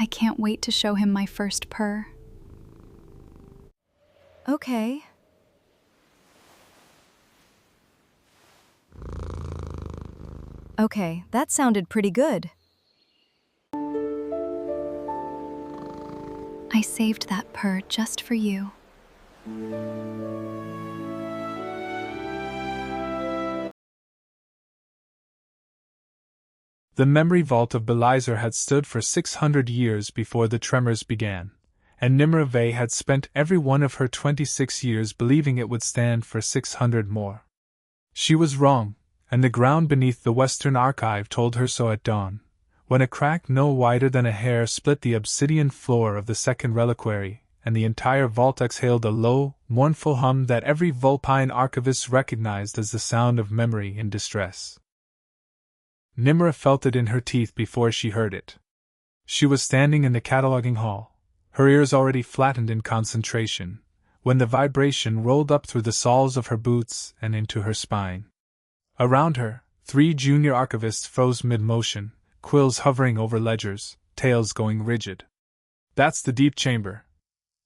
I can't wait to show him my first purr. Okay. Okay, that sounded pretty good. I saved that purr just for you. The memory vault of Belisar had stood for 600 years before the tremors began, and Nimara Vey had spent every one of her 26 years believing it would stand for 600 more. She was wrong, and the ground beneath the Western Archive told her so at dawn, when a crack no wider than a hair split the obsidian floor of the second reliquary, and the entire vault exhaled a low, mournful hum that every Vulpine archivist recognized as the sound of memory in distress. Nimara felt it in her teeth before she heard it. She was standing in the cataloging hall, her ears already flattened in concentration, when the vibration rolled up through the soles of her boots and into her spine. Around her, 3 junior archivists froze mid-motion, quills hovering over ledgers, tails going rigid. "That's the deep chamber,"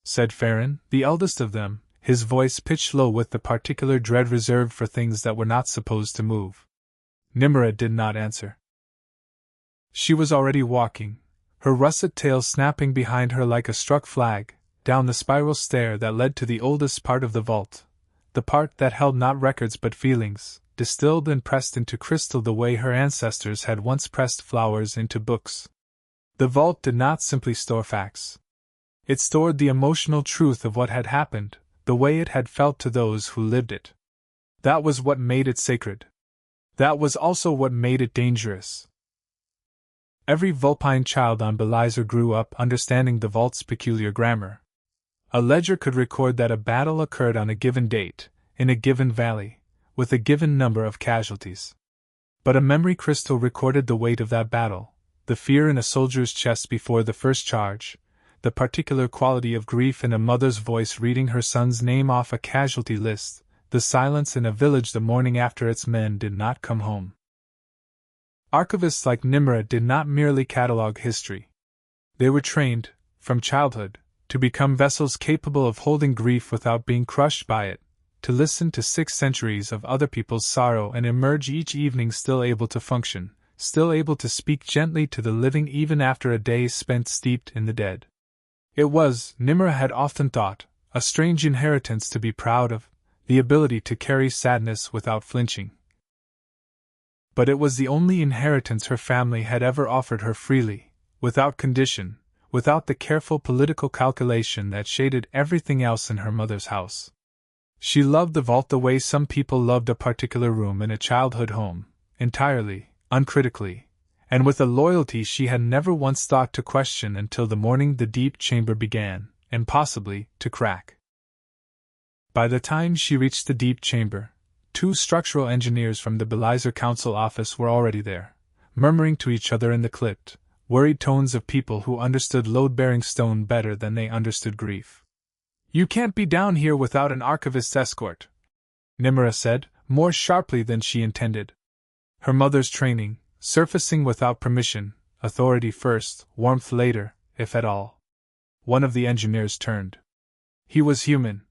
said Farron, the eldest of them, his voice pitched low with the particular dread reserved for things that were not supposed to move. Nimara did not answer. She was already walking, her russet tail snapping behind her like a struck flag, down the spiral stair that led to the oldest part of the vault, the part that held not records but feelings, distilled and pressed into crystal the way her ancestors had once pressed flowers into books. The vault did not simply store facts. It stored the emotional truth of what had happened, the way it had felt to those who lived it. That was what made it sacred. That was also what made it dangerous. Every Vulpine child on Belisar grew up understanding the vault's peculiar grammar. A ledger could record that a battle occurred on a given date, in a given valley, with a given number of casualties. But a memory crystal recorded the weight of that battle, the fear in a soldier's chest before the first charge, the particular quality of grief in a mother's voice reading her son's name off a casualty list, the silence in a village the morning after its men did not come home. Archivists like Nimara did not merely catalog history. They were trained, from childhood, to become vessels capable of holding grief without being crushed by it, to listen to 6 centuries of other people's sorrow and emerge each evening still able to function, still able to speak gently to the living even after a day spent steeped in the dead. It was, Nimara had often thought, a strange inheritance to be proud of, the ability to carry sadness without flinching. But it was the only inheritance her family had ever offered her freely, without condition, without the careful political calculation that shaded everything else in her mother's house. She loved the vault the way some people loved a particular room in a childhood home, entirely, uncritically, and with a loyalty she had never once thought to question until the morning the deep chamber began, and possibly, to crack. By the time she reached the deep chamber, 2 structural engineers from the Belisar Council office were already there, murmuring to each other in the clipped, worried tones of people who understood load-bearing stone better than they understood grief. "You can't be down here without an archivist's escort," Nimara said, more sharply than she intended. Her mother's training, surfacing without permission, authority first, warmth later, if at all. One of the engineers turned. He was human.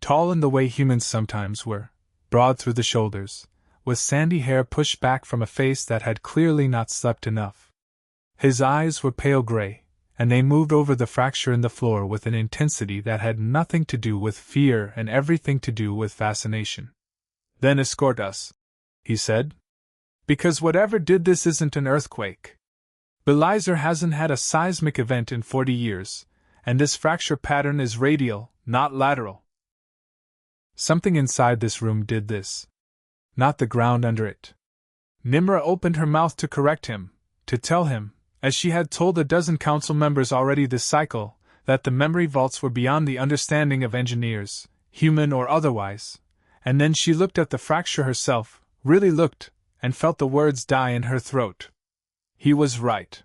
Tall in the way humans sometimes were, broad through the shoulders, with sandy hair pushed back from a face that had clearly not slept enough. His eyes were pale gray, and they moved over the fracture in the floor with an intensity that had nothing to do with fear and everything to do with fascination. "Then escort us," he said. "Because whatever did this isn't an earthquake. Belisar hasn't had a seismic event in 40 years, and this fracture pattern is radial, not lateral. Something inside this room did this. Not the ground under it." Nimara opened her mouth to correct him, to tell him, as she had told a dozen council members already this cycle, that the memory vaults were beyond the understanding of engineers, human or otherwise, and then she looked at the fracture herself, really looked, and felt the words die in her throat. He was right.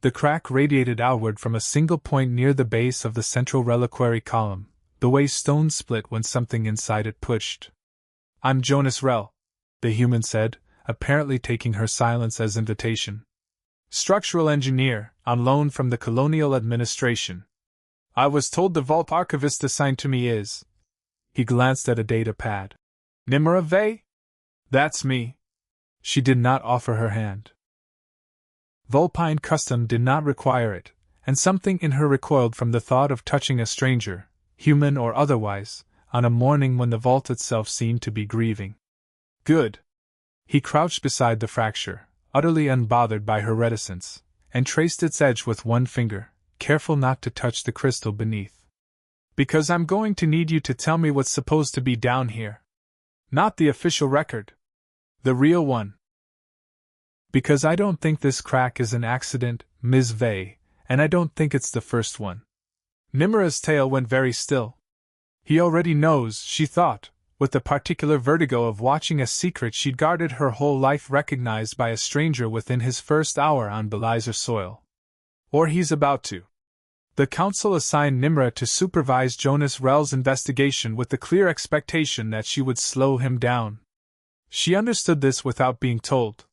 The crack radiated outward from a single point near the base of the central reliquary column, the way stone split when something inside it pushed. "I'm Jonas Rell," the human said, apparently taking her silence as invitation. Structural engineer, on loan from the colonial administration. I was told the vault archivist assigned to me is. He glanced at a data pad. Nimara Vey? That's me. She did not offer her hand. Vulpine custom did not require it, and something in her recoiled from the thought of touching a stranger, human or otherwise, on a morning when the vault itself seemed to be grieving. Good. He crouched beside the fracture, utterly unbothered by her reticence, and traced its edge with one finger, careful not to touch the crystal beneath. Because I'm going to need you to tell me what's supposed to be down here. Not the official record. The real one. Because I don't think this crack is an accident, Ms. Vey, and I don't think it's the first one. Nimara's tail went very still. He already knows, she thought, with the particular vertigo of watching a secret she'd guarded her whole life recognized by a stranger within his first hour on Belisar soil. Or he's about to. The council assigned Nimara to supervise Jonas Rell's investigation with the clear expectation that she would slow him down. She understood this without being told.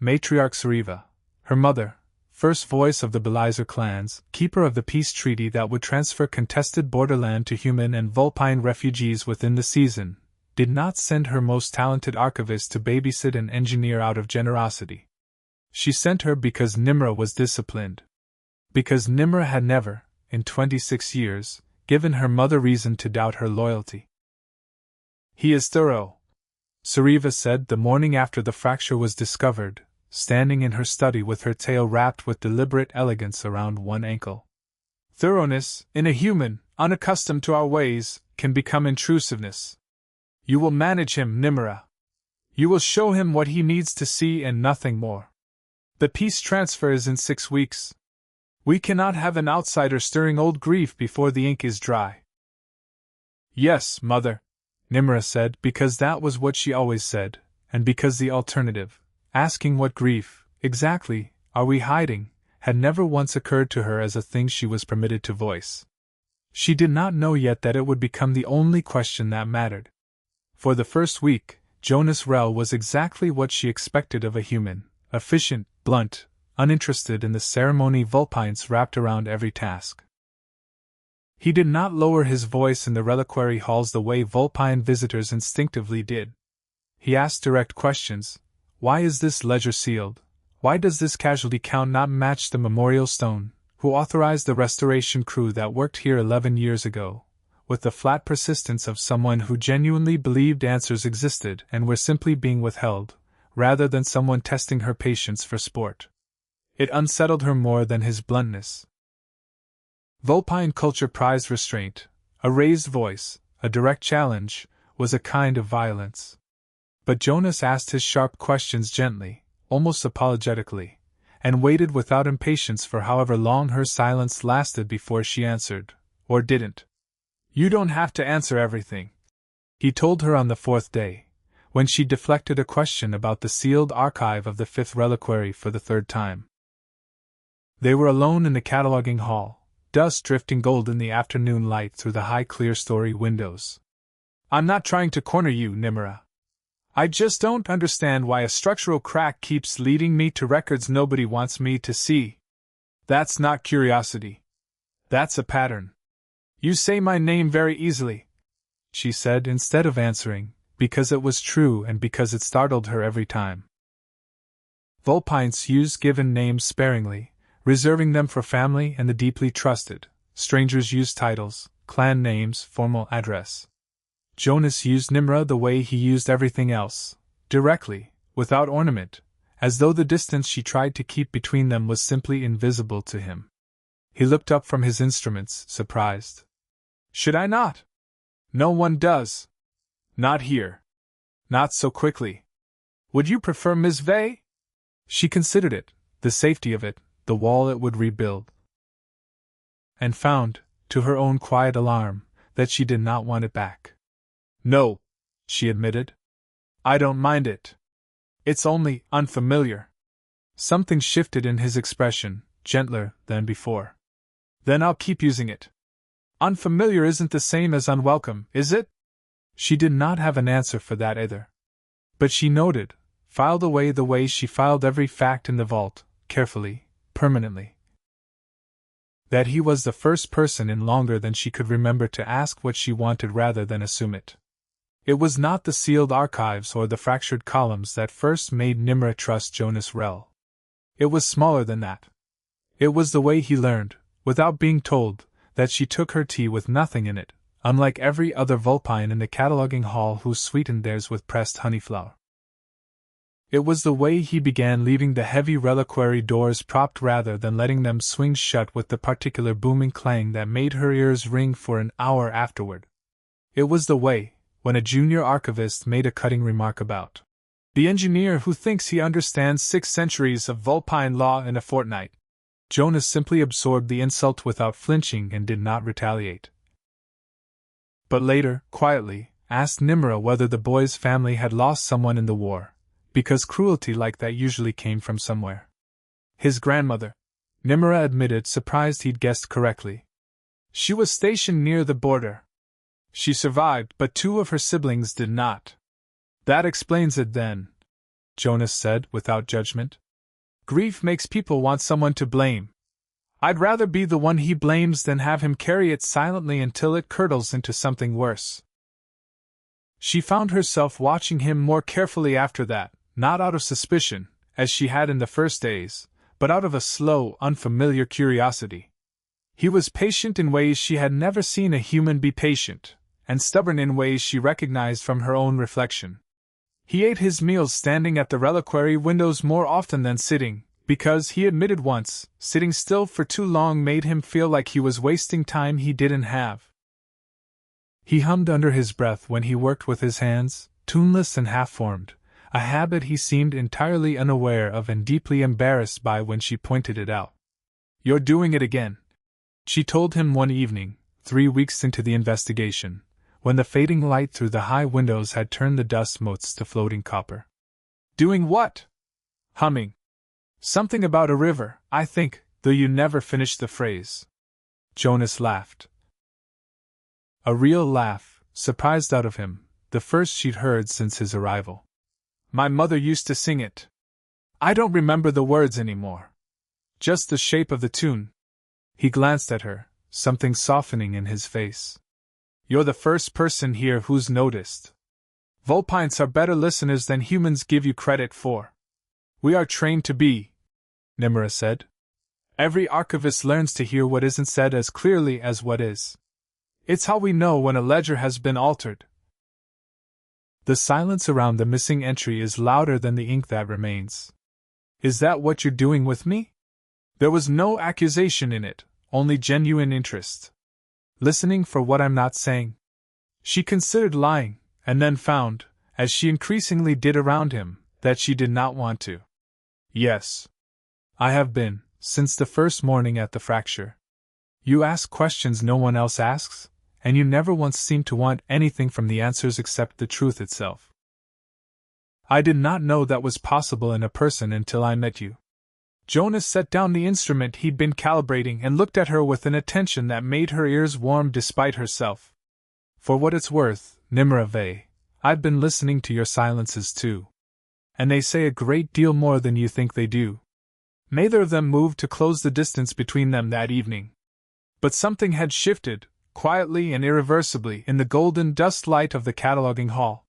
Matriarch Sariva, her mother, first voice of the Belisar clans, keeper of the peace treaty that would transfer contested borderland to human and Vulpine refugees within the season, did not send her most talented archivist to babysit an engineer out of generosity. She sent her because Nimara was disciplined. Because Nimara had never, in 26 years, given her mother reason to doubt her loyalty. He is thorough, Sariva said the morning after the fracture was discovered, standing in her study with her tail wrapped with deliberate elegance around one ankle. Thoroughness, in a human, unaccustomed to our ways, can become intrusiveness. You will manage him, Nimara. You will show him what he needs to see and nothing more. The peace transfer is in 6 weeks. We cannot have an outsider stirring old grief before the ink is dry. Yes, Mother, Nimara said, because that was what she always said, and because the alternative, asking what grief, exactly, are we hiding, had never once occurred to her as a thing she was permitted to voice. She did not know yet that it would become the only question that mattered. For the first week, Jonas Rell was exactly what she expected of a human, efficient, blunt, uninterested in the ceremony Vulpines wrapped around every task. He did not lower his voice in the reliquary halls the way Vulpine visitors instinctively did. He asked direct questions. Why is this ledger sealed? Why does this casualty count not match the memorial stone? Who authorized the restoration crew that worked here 11 years ago? With the flat persistence of someone who genuinely believed answers existed and were simply being withheld, rather than someone testing her patience for sport. It unsettled her more than his bluntness. Vulpine culture prized restraint. A raised voice, a direct challenge, was a kind of violence. But Jonas asked his sharp questions gently, almost apologetically, and waited without impatience for however long her silence lasted before she answered, or didn't. You don't have to answer everything, he told her on the 4th day, when she deflected a question about the sealed archive of the 5th reliquary for the 3rd time. They were alone in the cataloging hall, dust drifting gold in the afternoon light through the high clear-story windows. I'm not trying to corner you, Nimara. I just don't understand why a structural crack keeps leading me to records nobody wants me to see. That's not curiosity. That's a pattern. You say my name very easily, she said instead of answering, because it was true and because it startled her every time. Vulpines used given names sparingly, reserving them for family and the deeply trusted. Strangers used titles, clan names, formal address. Jonas used Nimara the way he used everything else, directly, without ornament, as though the distance she tried to keep between them was simply invisible to him. He looked up from his instruments, surprised. Should I not? No one does. Not here. Not so quickly. Would you prefer Ms. Vey? She considered it, the safety of it, the wall it would rebuild. And found, to her own quiet alarm, that she did not want it back. No, she admitted. I don't mind it. It's only unfamiliar. Something shifted in his expression, gentler than before. Then I'll keep using it. Unfamiliar isn't the same as unwelcome, is it? She did not have an answer for that either. But she noted, filed away the way she filed every fact in the vault, carefully, permanently. That he was the first person in longer than she could remember to ask what she wanted rather than assume it. It was not the sealed archives or the fractured columns that first made Nimara trust Jonas Rell. It was smaller than that. It was the way he learned, without being told, that she took her tea with nothing in it, unlike every other Vulpine in the cataloging hall who sweetened theirs with pressed honeyflower. It was the way he began leaving the heavy reliquary doors propped rather than letting them swing shut with the particular booming clang that made her ears ring for an hour afterward. It was the way, when a junior archivist made a cutting remark about the engineer who thinks he understands 6 centuries of Vulpine law in a fortnight, Jonas simply absorbed the insult without flinching and did not retaliate. But later, quietly, asked Nimara whether the boy's family had lost someone in the war, because cruelty like that usually came from somewhere. His grandmother, Nimara admitted, surprised he'd guessed correctly. She was stationed near the border. She survived, but 2 of her siblings did not. That explains it then, Jonas said, without judgment. Grief makes people want someone to blame. I'd rather be the one he blames than have him carry it silently until it curdles into something worse. She found herself watching him more carefully after that, not out of suspicion, as she had in the first days, but out of a slow, unfamiliar curiosity. He was patient in ways she had never seen a human be patient, and stubborn in ways she recognized from her own reflection. He ate his meals standing at the reliquary windows more often than sitting, because, he admitted once, sitting still for too long made him feel like he was wasting time he didn't have. He hummed under his breath when he worked with his hands, tuneless and half-formed, a habit he seemed entirely unaware of and deeply embarrassed by when she pointed it out. "You're doing it again," she told him one evening, 3 weeks into the investigation, when the fading light through the high windows had turned the dust motes to floating copper. "Doing what?" "Humming. Something about a river, I think, though you never finished the phrase." Jonas laughed. A real laugh, surprised out of him, the first she'd heard since his arrival. "My mother used to sing it. I don't remember the words anymore. Just the shape of the tune." He glanced at her, something softening in his face. "You're the first person here who's noticed. Vulpines are better listeners than humans give you credit for." "We are trained to be," Nimara said. "Every archivist learns to hear what isn't said as clearly as what is. It's how we know when a ledger has been altered." The silence around the missing entry is louder than the ink that remains. "Is that what you're doing with me?" There was no accusation in it, only genuine interest. "Listening for what I'm not saying?" She considered lying, and then found, as she increasingly did around him, that she did not want to. "Yes. I have been, since the first morning at the fracture. You ask questions no one else asks, and you never once seem to want anything from the answers except the truth itself. I did not know that was possible in a person until I met you." Jonas set down the instrument he'd been calibrating and looked at her with an attention that made her ears warm despite herself. "For what it's worth, Nimara Vey, I've been listening to your silences too. And they say a great deal more than you think they do." Neither of them moved to close the distance between them that evening. But something had shifted, quietly and irreversibly, in the golden dust light of the cataloging hall.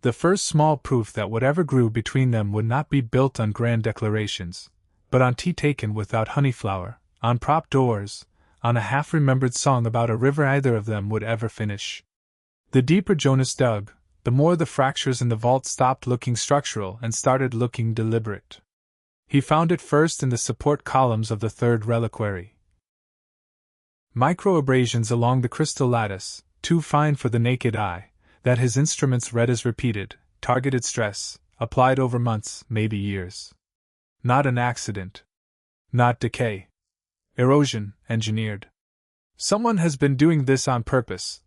The first small proof that whatever grew between them would not be built on grand declarations, but on tea taken without honeyflower, on propped doors, on a half-remembered song about a river either of them would ever finish. The deeper Jonas dug, the more the fractures in the vault stopped looking structural and started looking deliberate. He found it first in the support columns of the third reliquary. Micro-abrasions along the crystal lattice, too fine for the naked eye, that his instruments read as repeated, targeted stress, applied over months, maybe years. Not an accident. Not decay. Erosion, engineered. "Someone has been doing this on purpose,"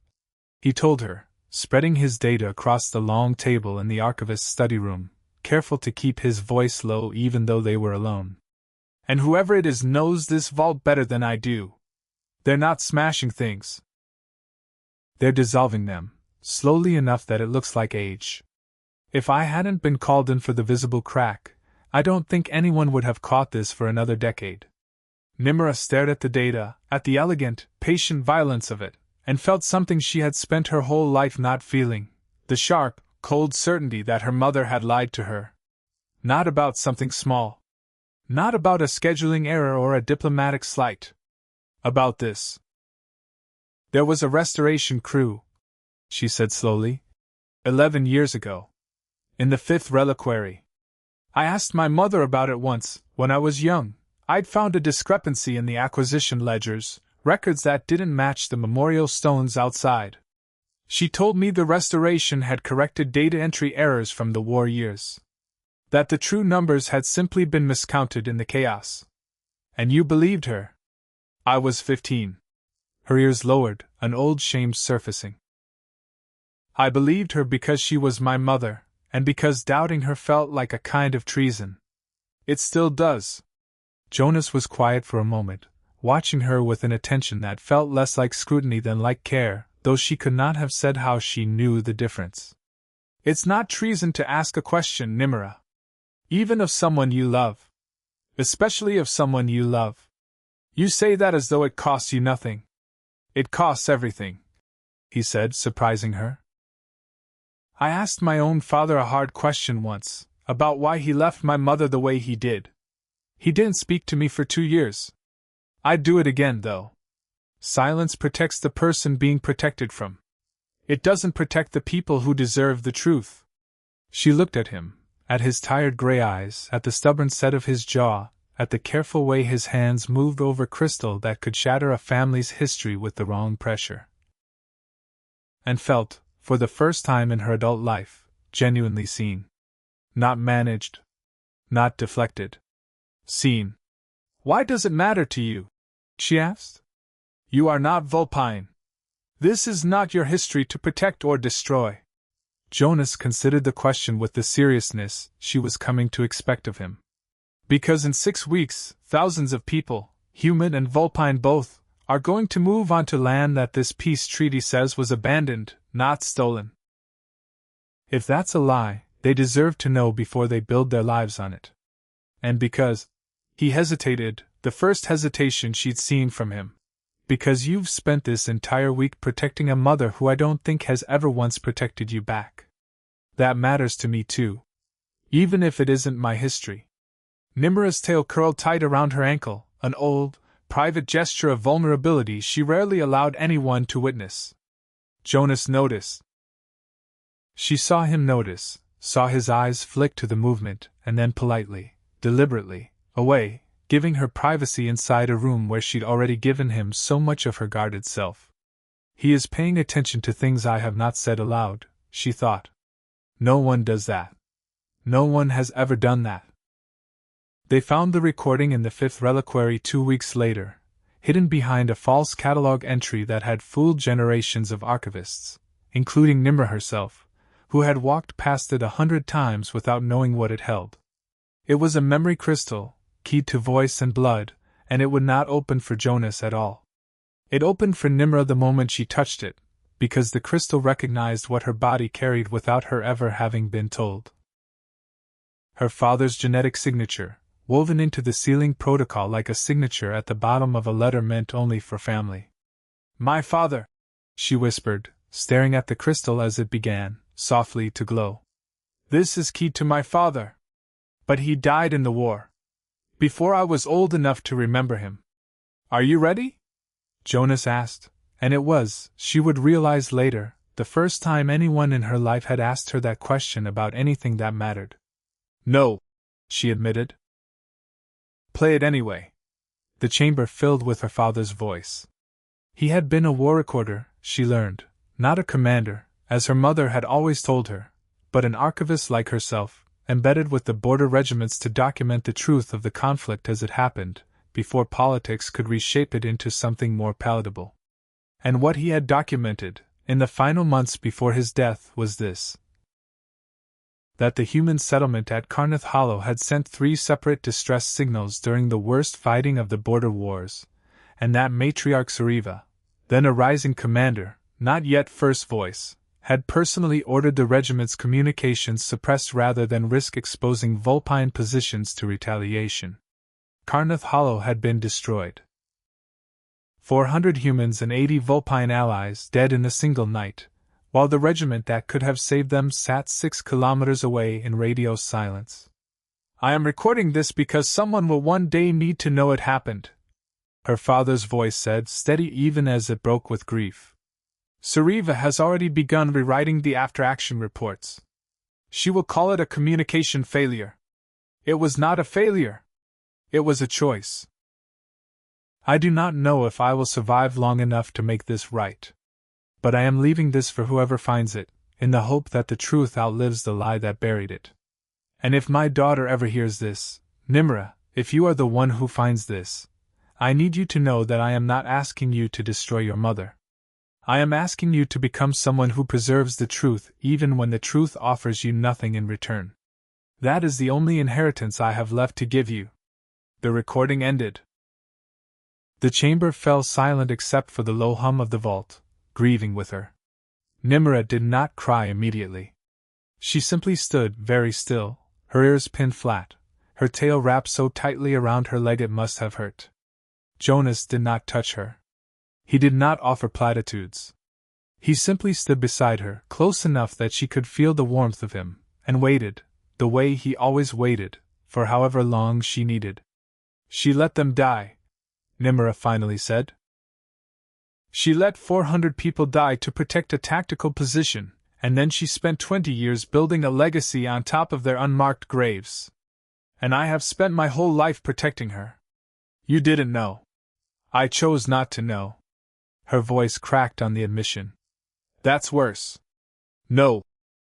he told her, spreading his data across the long table in the archivist's study room, careful to keep his voice low even though they were alone. "And whoever it is knows this vault better than I do. They're not smashing things. They're dissolving them, slowly enough that it looks like age. If I hadn't been called in for the visible crack, I don't think anyone would have caught this for another decade. Nimara stared at the data, at the elegant, patient violence of it, and felt something she had spent her whole life not feeling, the sharp, cold certainty that her mother had lied to her. Not about something small. Not about a scheduling error or a diplomatic slight. About this. There was a restoration crew, she said slowly. 11 years ago. In the 5th reliquary. I asked my mother about it once, when I was young. I'd found a discrepancy in the acquisition ledgers, records that didn't match the memorial stones outside. She told me the restoration had corrected data entry errors from the war years. That the true numbers had simply been miscounted in the chaos. And you believed her. I was 15. Her ears lowered, an old shame surfacing. I believed her because she was my mother, and because doubting her felt like a kind of treason. It still does. Jonas was quiet for a moment, watching her with an attention that felt less like scrutiny than like care, though she could not have said how she knew the difference. It's not treason to ask a question, Nimara. Even of someone you love. Especially of someone you love. You say that as though it costs you nothing. It costs everything, he said, surprising her. I asked my own father a hard question once, about why he left my mother the way he did. He didn't speak to me for 2 years. I'd do it again, though. Silence protects the person being protected from. It doesn't protect the people who deserve the truth. She looked at him, at his tired gray eyes, at the stubborn set of his jaw, at the careful way his hands moved over crystal that could shatter a family's history with the wrong pressure. And felt, for the first time in her adult life, genuinely seen. Not managed. Not deflected. Seen. Why does it matter to you? She asked. You are not Vulpine. This is not your history to protect or destroy. Jonas considered the question with the seriousness she was coming to expect of him. Because in 6 weeks, thousands of people, human and Vulpine both, are going to move onto land that this peace treaty says was abandoned, not stolen. If that's a lie, they deserve to know before they build their lives on it. And because, he hesitated, the first hesitation she'd seen from him. Because you've spent this entire week protecting a mother who I don't think has ever once protected you back. That matters to me too. Even if it isn't my history. Nimara's tail curled tight around her ankle, an old, private gesture of vulnerability she rarely allowed anyone to witness. Jonas noticed. She saw him notice, saw his eyes flick to the movement, and then politely, deliberately, away, giving her privacy inside a room where she'd already given him so much of her guarded self. He is paying attention to things I have not said aloud, she thought. No one does that. No one has ever done that. They found the recording in the 5th reliquary 2 weeks later, hidden behind a false catalog entry that had fooled generations of archivists, including Nimara herself, who had walked past it 100 times without knowing what it held. It was a memory crystal, keyed to voice and blood, and it would not open for Jonas at all. It opened for Nimara the moment she touched it, because the crystal recognized what her body carried without her ever having been told. Her father's genetic signature, woven into the sealing protocol like a signature at the bottom of a letter meant only for family. My father, she whispered, staring at the crystal as it began, softly to glow. This is keyed to my father. But he died in the war. Before I was old enough to remember him. Are you ready? Jonas asked, and it was, she would realize later, the first time anyone in her life had asked her that question about anything that mattered. No, she admitted. Play it anyway. The chamber filled with her father's voice. He had been a war recorder, she learned, not a commander, as her mother had always told her, but an archivist like herself, embedded with the border regiments to document the truth of the conflict as it happened, before politics could reshape it into something more palatable. And what he had documented, in the final months before his death, was this: that the human settlement at Carneth Hollow had sent 3 separate distress signals during the worst fighting of the border wars, and that Matriarch Sariva, then a rising commander, not yet first voice, had personally ordered the regiment's communications suppressed rather than risk exposing Vulpine positions to retaliation. Carnath Hollow had been destroyed. 400 humans and 80 Vulpine allies dead in a single night, while the regiment that could have saved them sat 6 kilometers away in radio silence. I am recording this because someone will one day need to know it happened, her father's voice said, steady even as it broke with grief. Sariva has already begun rewriting the after-action reports. She will call it a communication failure. It was not a failure. It was a choice. I do not know if I will survive long enough to make this right. But I am leaving this for whoever finds it, in the hope that the truth outlives the lie that buried it. And if my daughter ever hears this, Nimara, if you are the one who finds this, I need you to know that I am not asking you to destroy your mother. I am asking you to become someone who preserves the truth even when the truth offers you nothing in return. That is the only inheritance I have left to give you. The recording ended. The chamber fell silent except for the low hum of the vault, grieving with her. Nimara did not cry immediately. She simply stood very still, her ears pinned flat, her tail wrapped so tightly around her leg it must have hurt. Jonas did not touch her. He did not offer platitudes. He simply stood beside her, close enough that she could feel the warmth of him, and waited, the way he always waited, for however long she needed. She let them die, Nimara finally said. She let 400 people die to protect a tactical position, and then she spent 20 years building a legacy on top of their unmarked graves. And I have spent my whole life protecting her. You didn't know. I chose not to know. Her voice cracked on the admission. That's worse. No,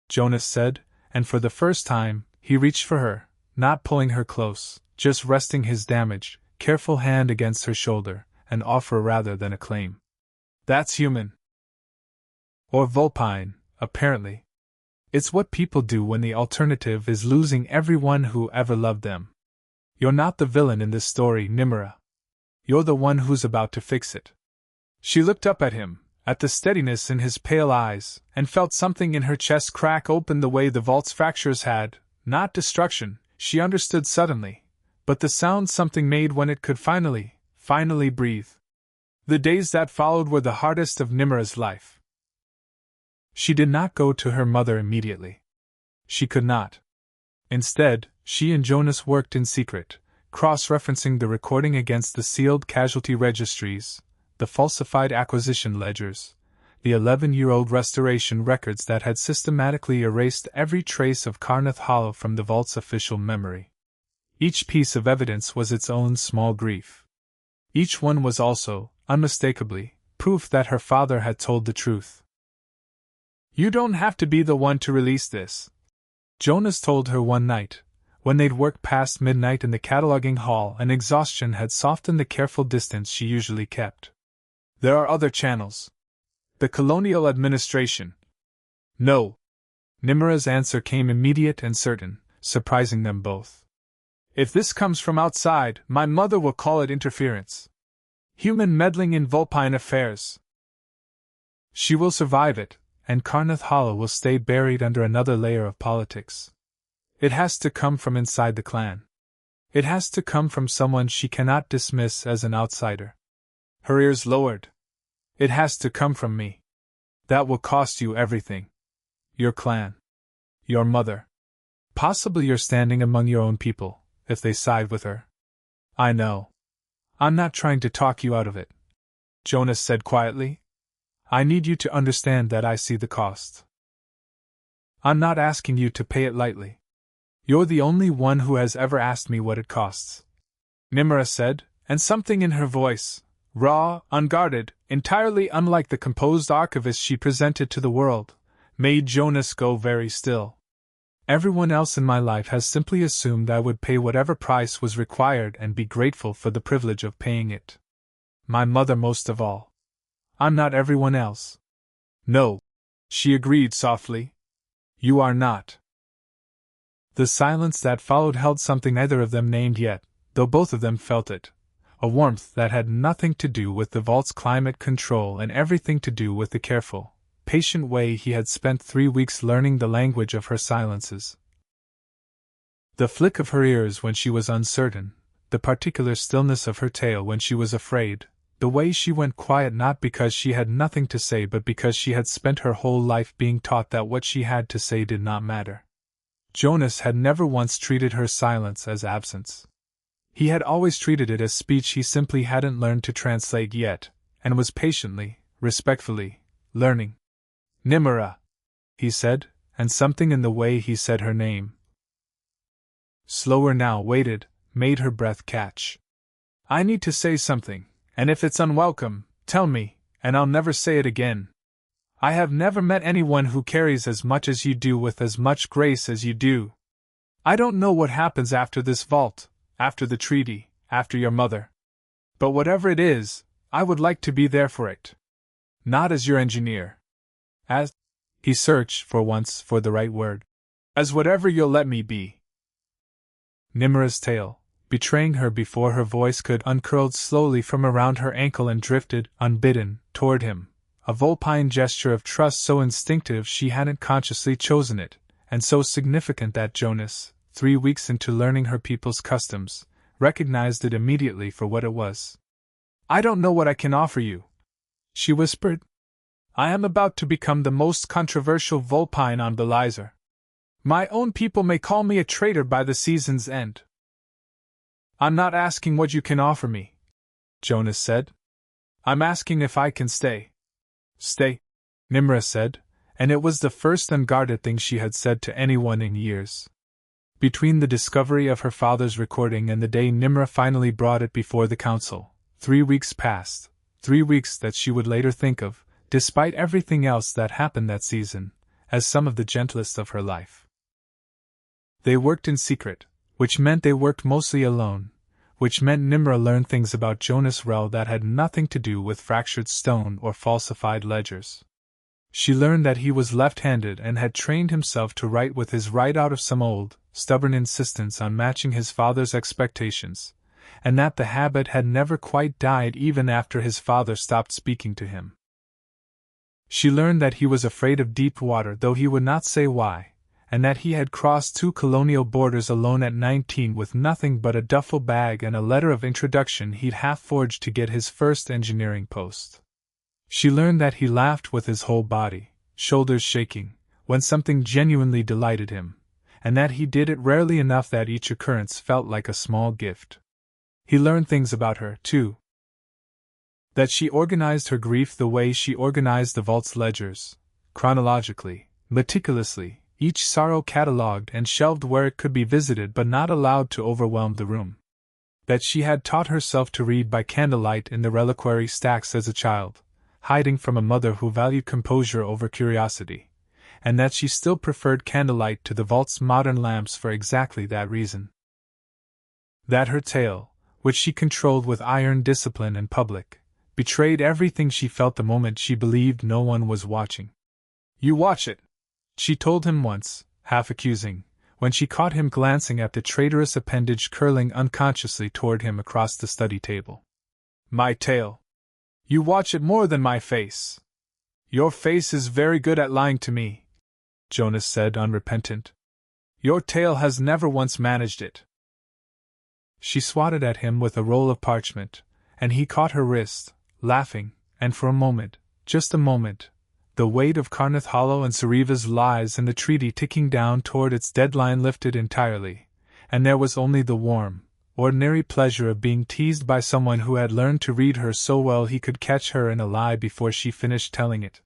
Jonas said, and for the first time, he reached for her, not pulling her close, just resting his damaged, careful hand against her shoulder, an offer rather than a claim. That's human. Or Vulpine, apparently. It's what people do when the alternative is losing everyone who ever loved them. You're not the villain in this story, Nimara. You're the one who's about to fix it. She looked up at him, at the steadiness in his pale eyes, and felt something in her chest crack open the way the vault's fractures had, not destruction, she understood suddenly, but the sound something made when it could finally breathe. The days that followed were the hardest of Nimara's life. She did not go to her mother immediately. She could not. Instead, she and Jonas worked in secret, cross-referencing the recording against the sealed casualty registries, the falsified acquisition ledgers, the 11-year-old restoration records that had systematically erased every trace of Carnath Hollow from the vault's official memory. Each piece of evidence was its own small grief. Each one was also, unmistakably, proof that her father had told the truth. You don't have to be the one to release this, Jonas told her one night, when they'd worked past midnight in the cataloging hall and exhaustion had softened the careful distance she usually kept. There are other channels. The colonial administration. No. Nimara's answer came immediate and certain, surprising them both. If this comes from outside, my mother will call it interference. Human meddling in Vulpine affairs. She will survive it, and Carnath Hollow will stay buried under another layer of politics. It has to come from inside the clan. It has to come from someone she cannot dismiss as an outsider. Her ears lowered. It has to come from me. That will cost you everything. Your clan. Your mother. Possibly your standing among your own people, if they side with her. I know. I'm not trying to talk you out of it, Jonas said quietly. I need you to understand that I see the cost. I'm not asking you to pay it lightly. You're the only one who has ever asked me what it costs, Nimara said, and something in her voice, raw, unguarded, entirely unlike the composed archivist she presented to the world, made Jonas go very still. Everyone else in my life has simply assumed I would pay whatever price was required and be grateful for the privilege of paying it. My mother most of all. I'm not everyone else. No, she agreed softly. You are not. The silence that followed held something neither of them named yet, though both of them felt it. A warmth that had nothing to do with the vault's climate control and everything to do with the careful, patient way he had spent 3 weeks learning the language of her silences. The flick of her ears when she was uncertain, the particular stillness of her tail when she was afraid, the way she went quiet not because she had nothing to say but because she had spent her whole life being taught that what she had to say did not matter. Jonas had never once treated her silence as absence. He had always treated it as speech he simply hadn't learned to translate yet, and was patiently, respectfully, learning. "Nimara," he said, and something in the way he said her name, slower now, made her breath catch. "I need to say something, and if it's unwelcome, tell me, and I'll never say it again. I have never met anyone who carries as much as you do with as much grace as you do. I don't know what happens after this vault, after the treaty, after your mother. But whatever it is, I would like to be there for it. Not as your engineer. As," he searched for once for the right word, "as whatever you'll let me be." Nimara's tail, betraying her before her voice could, uncurled slowly from around her ankle and drifted, unbidden, toward him, a Vulpine gesture of trust so instinctive she hadn't consciously chosen it, and so significant that Jonas, 3 weeks into learning her people's customs, recognized it immediately for what it was. "I don't know what I can offer you," she whispered. "I am about to become the most controversial Vulpine on Belisar. My own people may call me a traitor by the season's end." "I'm not asking what you can offer me," Jonas said. "I'm asking if I can stay." "Stay," Nimara said, and it was the first unguarded thing she had said to anyone in years. Between the discovery of her father's recording and the day Nimara finally brought it before the council, 3 weeks passed, 3 weeks that she would later think of, despite everything else that happened that season, as some of the gentlest of her life. They worked in secret, which meant they worked mostly alone, which meant Nimara learned things about Jonas Rell that had nothing to do with fractured stone or falsified ledgers. She learned that he was left-handed and had trained himself to write with his right out of some old, stubborn insistence on matching his father's expectations, and that the habit had never quite died even after his father stopped speaking to him. She learned that he was afraid of deep water, though he would not say why, and that he had crossed 2 colonial borders alone at 19 with nothing but a duffel bag and a letter of introduction he'd half-forged to get his first engineering post. She learned that he laughed with his whole body, shoulders shaking, when something genuinely delighted him, and that he did it rarely enough that each occurrence felt like a small gift. He learned things about her, too. That she organized her grief the way she organized the vault's ledgers, chronologically, meticulously, each sorrow catalogued and shelved where it could be visited but not allowed to overwhelm the room. That she had taught herself to read by candlelight in the reliquary stacks as a child, hiding from a mother who valued composure over curiosity, and that she still preferred candlelight to the vault's modern lamps for exactly that reason. That her tale, which she controlled with iron discipline in public, betrayed everything she felt the moment she believed no one was watching. "You watch it," she told him once, half accusing, when she caught him glancing at the traitorous appendage curling unconsciously toward him across the study table. "My tail. You watch it more than my face. Your face is very good at lying to me," Jonas said, unrepentant. "Your tail has never once managed it." She swatted at him with a roll of parchment, and he caught her wrist, laughing, and for a moment, just a moment, the weight of Carneth Hollow and Sariva's lies and the treaty ticking down toward its deadline lifted entirely, and there was only the warm, ordinary pleasure of being teased by someone who had learned to read her so well he could catch her in a lie before she finished telling it.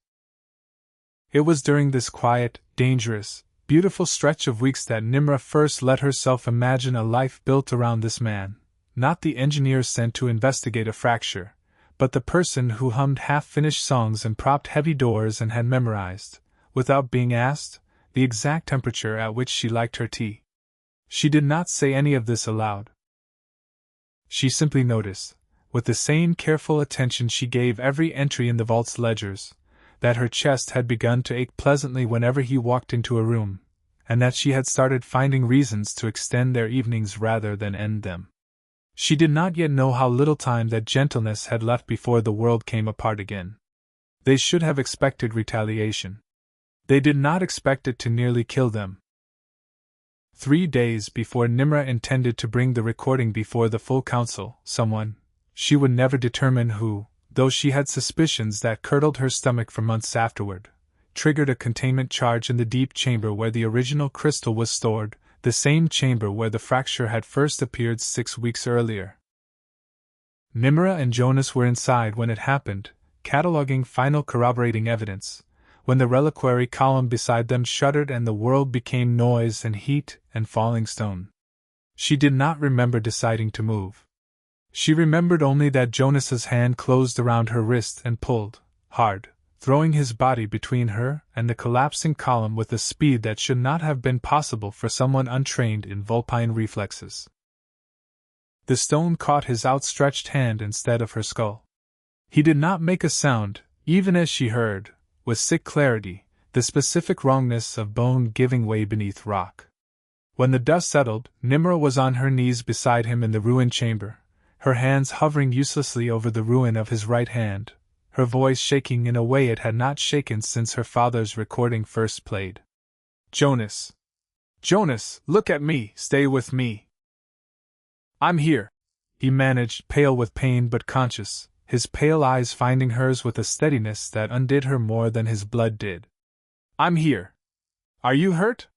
It was during this quiet, dangerous, beautiful stretch of weeks that Nimara first let herself imagine a life built around this man, not the engineer sent to investigate a fracture, but the person who hummed half-finished songs and propped heavy doors and had memorized, without being asked, the exact temperature at which she liked her tea. She did not say any of this aloud. She simply noticed, with the same careful attention she gave every entry in the vault's ledgers, that her chest had begun to ache pleasantly whenever he walked into a room, and that she had started finding reasons to extend their evenings rather than end them. She did not yet know how little time that gentleness had left before the world came apart again. They should have expected retaliation. They did not expect it to nearly kill them. 3 days before Nimra intended to bring the recording before the full council, someone, she would never determine who, though she had suspicions that curdled her stomach for months afterward, triggered a containment charge in the deep chamber where the original crystal was stored, the same chamber where the fracture had first appeared 6 weeks earlier. Nimra and Jonas were inside when it happened, cataloging final corroborating evidence, when the reliquary column beside them shuddered and the world became noise and heat and falling stone. She did not remember deciding to move. She remembered only that Jonas's hand closed around her wrist and pulled, hard, throwing his body between her and the collapsing column with a speed that should not have been possible for someone untrained in Vulpine reflexes. The stone caught his outstretched hand instead of her skull. He did not make a sound, even as she heard, with sick clarity, the specific wrongness of bone giving way beneath rock. When the dust settled, Nimra was on her knees beside him in the ruined chamber, her hands hovering uselessly over the ruin of his right hand, her voice shaking in a way it had not shaken since her father's recording first played. "Jonas! Jonas, look at me, stay with me. I'm here," he managed, pale with pain but conscious, his pale eyes finding hers with a steadiness that undid her more than his blood did. "I'm here. Are you hurt?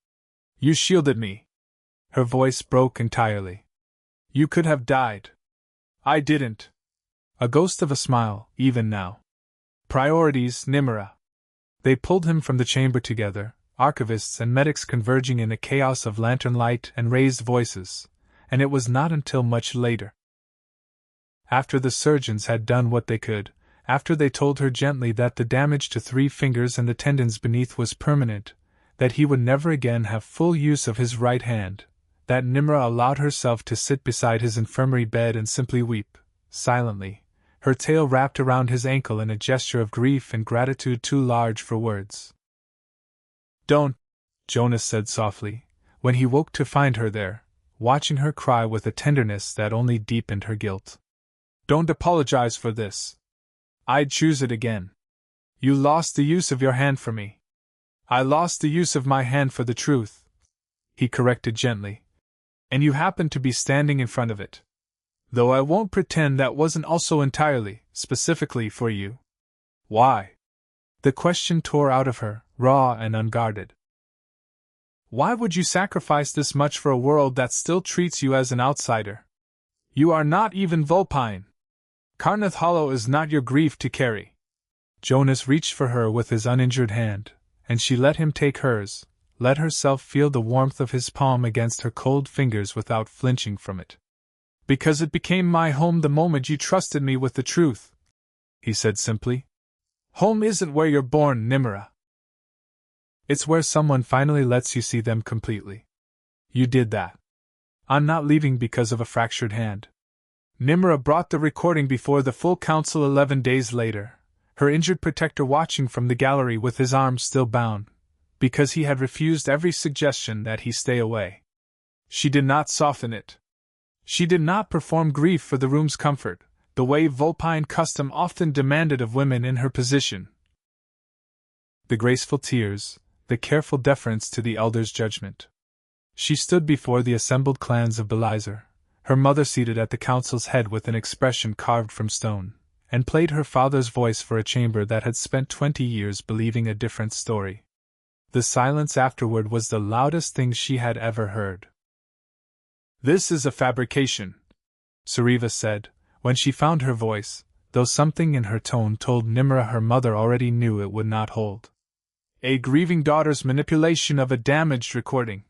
You shielded me." Her voice broke entirely. "You could have died. I didn't." A ghost of a smile, even now. "Priorities, Nimara." They pulled him from the chamber together, archivists and medics converging in a chaos of lantern light and raised voices, and it was not until much later, after the surgeons had done what they could, after they told her gently that the damage to 3 fingers and the tendons beneath was permanent, that he would never again have full use of his right hand, that Nimra allowed herself to sit beside his infirmary bed and simply weep, silently, her tail wrapped around his ankle in a gesture of grief and gratitude too large for words. "Don't," Jonas said softly, when he woke to find her there, watching her cry with a tenderness that only deepened her guilt. "Don't apologize for this. I'd choose it again. You lost the use of your hand for me. I lost the use of my hand for the truth," he corrected gently. "And you happened to be standing in front of it. Though I won't pretend that wasn't also entirely, specifically for you." "Why?" The question tore out of her, raw and unguarded. "Why would you sacrifice this much for a world that still treats you as an outsider? You are not even Vulpine. Carnath Hollow is not your grief to carry." Jonas reached for her with his uninjured hand, and she let him take hers, let herself feel the warmth of his palm against her cold fingers without flinching from it. "Because it became my home the moment you trusted me with the truth," he said simply. "Home isn't where you're born, Nimara. It's where someone finally lets you see them completely. You did that. I'm not leaving because of a fractured hand." Nimra brought the recording before the full council 11 days later, her injured protector watching from the gallery with his arms still bound, because he had refused every suggestion that he stay away. She did not soften it. She did not perform grief for the room's comfort, the way Vulpine custom often demanded of women in her position. The graceful tears, the careful deference to the elder's judgment. She stood before the assembled clans of Belisar, her mother seated at the council's head with an expression carved from stone, and played her father's voice for a chamber that had spent 20 years believing a different story. The silence afterward was the loudest thing she had ever heard. "This is a fabrication," Sariva said, when she found her voice, though something in her tone told Nimra her mother already knew it would not hold. "A grieving daughter's manipulation of a damaged recording.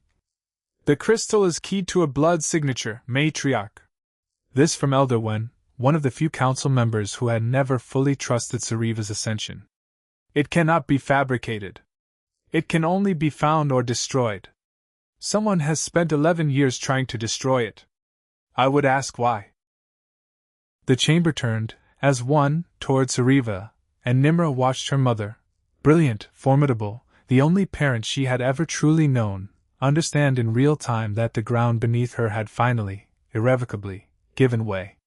The crystal is keyed to a blood signature, matriarch." This from Elder Wen, one of the few council members who had never fully trusted Sariva's ascension. "It cannot be fabricated. It can only be found or destroyed. Someone has spent 11 years trying to destroy it. I would ask why." The chamber turned, as one, toward Sariva, and Nimra watched her mother, brilliant, formidable, the only parent she had ever truly known, understand in real time that the ground beneath her had finally, irrevocably, given way.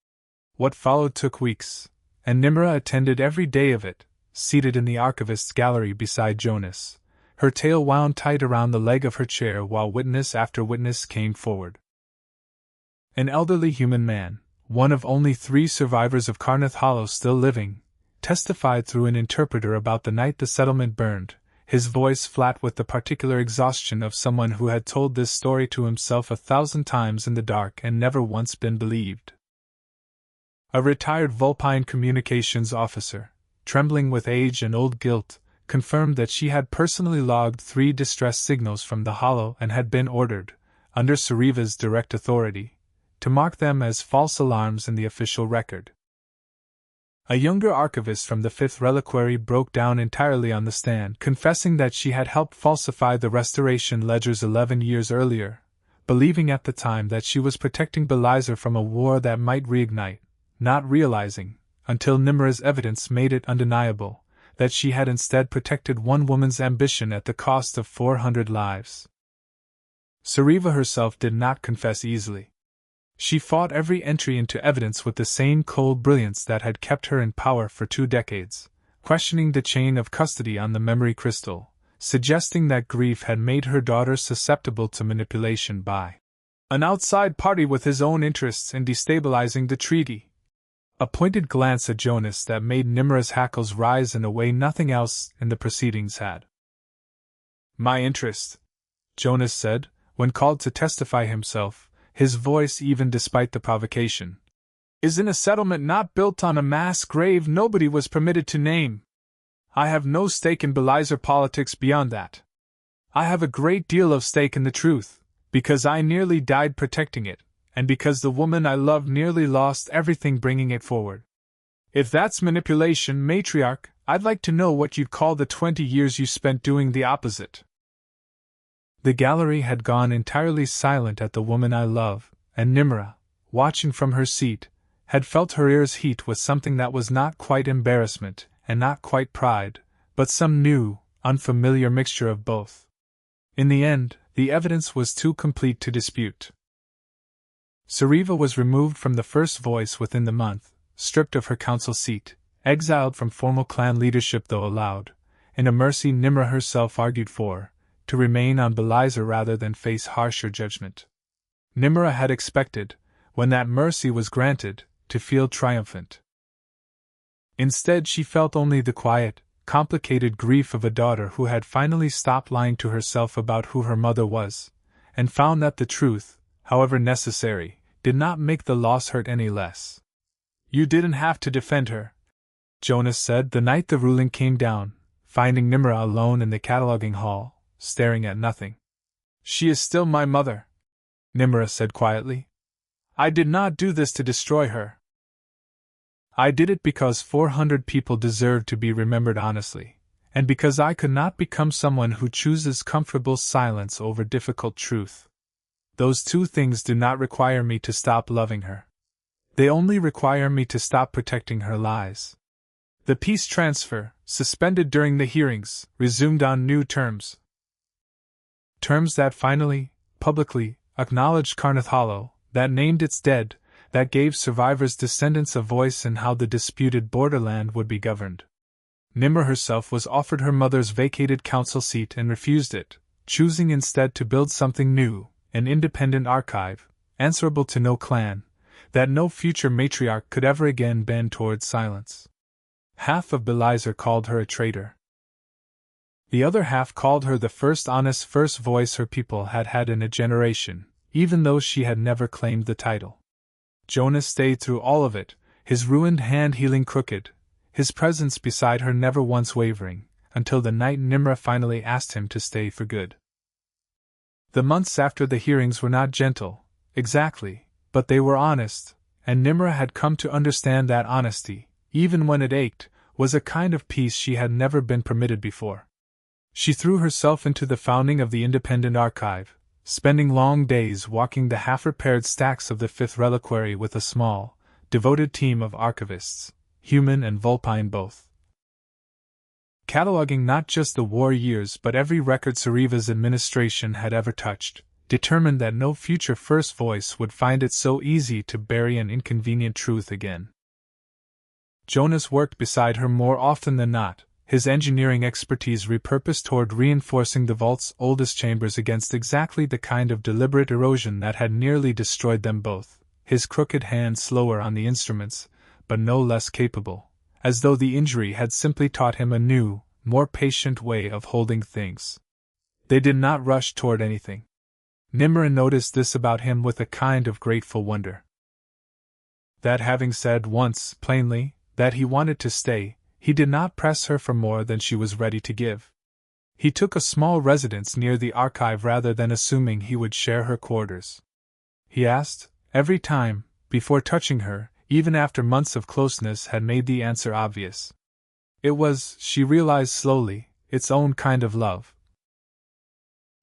What followed took weeks, and Nimra attended every day of it, seated in the archivist's gallery beside Jonas, her tail wound tight around the leg of her chair while witness after witness came forward. An elderly human man, one of only 3 survivors of Carnath Hollow still living, testified through an interpreter about the night the settlement burned, his voice flat with the particular exhaustion of someone who had told this story to himself 1,000 times in the dark and never once been believed. A retired Vulpine communications officer, trembling with age and old guilt, confirmed that she had personally logged 3 distress signals from the Hollow and had been ordered, under Sariva's direct authority, to mark them as false alarms in the official record. A younger archivist from the 5th Reliquary broke down entirely on the stand, confessing that she had helped falsify the Restoration ledgers 11 years earlier, believing at the time that she was protecting Belisar from a war that might reignite, not realizing, until Nimara's evidence made it undeniable, that she had instead protected one woman's ambition at the cost of 400 lives. Sariva herself did not confess easily. She fought every entry into evidence with the same cold brilliance that had kept her in power for 2 decades, questioning the chain of custody on the memory crystal, suggesting that grief had made her daughter susceptible to manipulation by an outside party with his own interests in destabilizing the treaty. A pointed glance at Jonas that made Nimara's hackles rise in a way nothing else in the proceedings had. "My interest," Jonas said, when called to testify himself, his voice even despite the provocation, "is in a settlement not built on a mass grave nobody was permitted to name. I have no stake in Belisar politics beyond that. I have a great deal of stake in the truth, because I nearly died protecting it, and because the woman I loved nearly lost everything bringing it forward. If that's manipulation, matriarch, I'd like to know what you'd call the 20 years you spent doing the opposite." The gallery had gone entirely silent at "the woman I love," and Nimara, watching from her seat, had felt her ears heat with something that was not quite embarrassment and not quite pride, but some new, unfamiliar mixture of both. In the end, the evidence was too complete to dispute. Sariva was removed from the first voice within the month, stripped of her council seat, exiled from formal clan leadership though allowed, in a mercy Nimara herself argued for, to remain on Belisar rather than face harsher judgment. Nimara had expected, when that mercy was granted, to feel triumphant. Instead she felt only the quiet, complicated grief of a daughter who had finally stopped lying to herself about who her mother was, and found that the truth, however necessary, did not make the loss hurt any less. "You didn't have to defend her," Jonas said the night the ruling came down, finding Nimara alone in the cataloging hall, staring at nothing. "She is still my mother," Nimara said quietly. "I did not do this to destroy her. I did it because 400 people deserve to be remembered honestly, and because I could not become someone who chooses comfortable silence over difficult truth. Those 2 things do not require me to stop loving her. They only require me to stop protecting her lies." The peace transfer, suspended during the hearings, resumed on new terms. Terms that finally, publicly, acknowledged Carnath Hollow, that named its dead, that gave survivors' descendants a voice in how the disputed borderland would be governed. Nimara herself was offered her mother's vacated council seat and refused it, choosing instead to build something new, an independent archive, answerable to no clan, that no future matriarch could ever again bend towards silence. Half of Belisar called her a traitor. The other half called her the first honest first voice her people had had in a generation, even though she had never claimed the title. Jonas stayed through all of it, his ruined hand healing crooked, his presence beside her never once wavering, until the night Nimara finally asked him to stay for good. The months after the hearings were not gentle, exactly, but they were honest, and Nimara had come to understand that honesty, even when it ached, was a kind of peace she had never been permitted before. She threw herself into the founding of the Independent Archive, spending long days walking the half-repaired stacks of the 5th Reliquary with a small, devoted team of archivists, human and Vulpine both. Cataloging not just the war years but every record Sariva's administration had ever touched, determined that no future first voice would find it so easy to bury an inconvenient truth again. Jonas worked beside her more often than not, his engineering expertise repurposed toward reinforcing the vault's oldest chambers against exactly the kind of deliberate erosion that had nearly destroyed them both, his crooked hand slower on the instruments, but no less capable, as though the injury had simply taught him a new, more patient way of holding things. They did not rush toward anything. Nimara noticed this about him with a kind of grateful wonder. That having said once, plainly, that he wanted to stay, he did not press her for more than she was ready to give. He took a small residence near the archive rather than assuming he would share her quarters. He asked, every time, before touching her, even after months of closeness had made the answer obvious. It was, she realized slowly, its own kind of love.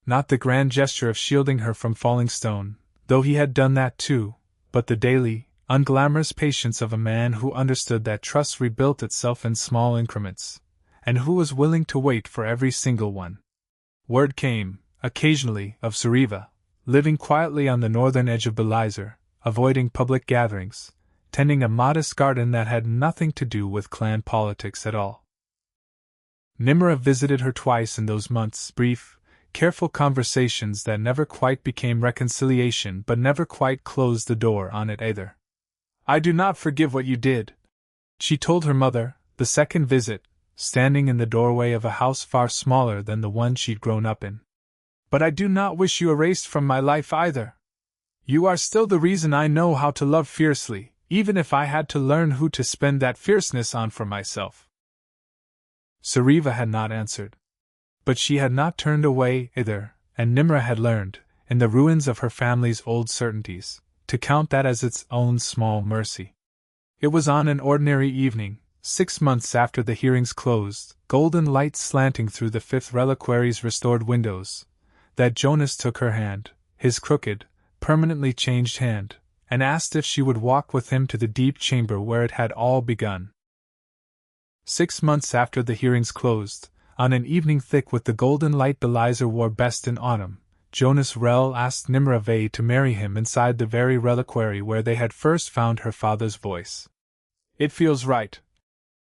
Not the grand gesture of shielding her from falling stone, though he had done that too, but the daily, unglamorous patience of a man who understood that trust rebuilt itself in small increments, and who was willing to wait for every single one. Word came, occasionally, of Sariva, living quietly on the northern edge of Belisar, avoiding public gatherings, tending a modest garden that had nothing to do with clan politics at all. Nimara visited her twice in those months, brief, careful conversations that never quite became reconciliation but never quite closed the door on it either. I do not forgive what you did, she told her mother, the second visit, standing in the doorway of a house far smaller than the one she'd grown up in. But I do not wish you erased from my life either. You are still the reason I know how to love fiercely, even if I had to learn who to spend that fierceness on for myself. Sariva had not answered. But she had not turned away either, and Nimara had learned, in the ruins of her family's old certainties, to count that as its own small mercy. It was on an ordinary evening, 6 months after the hearings closed, golden light slanting through the Fifth Reliquary's restored windows, that Jonas took her hand, his crooked, permanently changed hand, and asked if she would walk with him to the deep chamber where it had all begun. 6 months after the hearings closed, on an evening thick with the golden light Belisar wore best in autumn, Jonas Rell asked Nimara Vey to marry him inside the very reliquary where they had first found her father's voice. It feels right,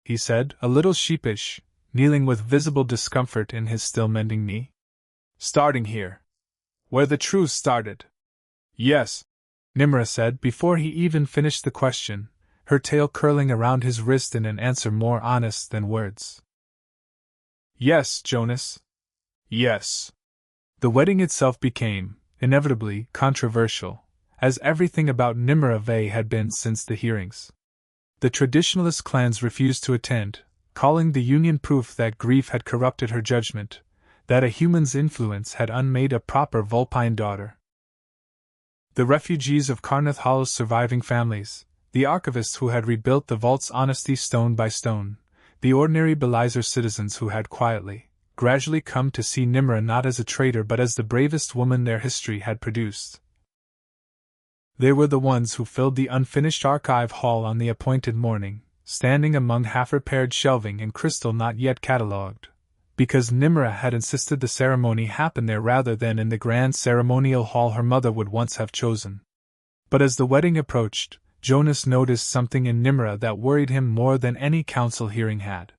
he said, a little sheepish, kneeling with visible discomfort in his still mending knee. Starting here. Where the truth started. Yes, Nimara said before he even finished the question, her tail curling around his wrist in an answer more honest than words. Yes, Jonas. Yes. The wedding itself became, inevitably, controversial, as everything about Nimara Vey had been since the hearings. The traditionalist clans refused to attend, calling the union proof that grief had corrupted her judgment, that a human's influence had unmade a proper Vulpine daughter. The refugees of Carnath Hollow's surviving families, the archivists who had rebuilt the vault's honesty stone by stone, the ordinary Belisar citizens who had quietly, gradually come to see Nimara not as a traitor but as the bravest woman their history had produced. They were the ones who filled the unfinished archive hall on the appointed morning, standing among half-repaired shelving and crystal not yet catalogued, because Nimara had insisted the ceremony happen there rather than in the grand ceremonial hall her mother would once have chosen. But as the wedding approached, Jonas noticed something in Nimara that worried him more than any council hearing had.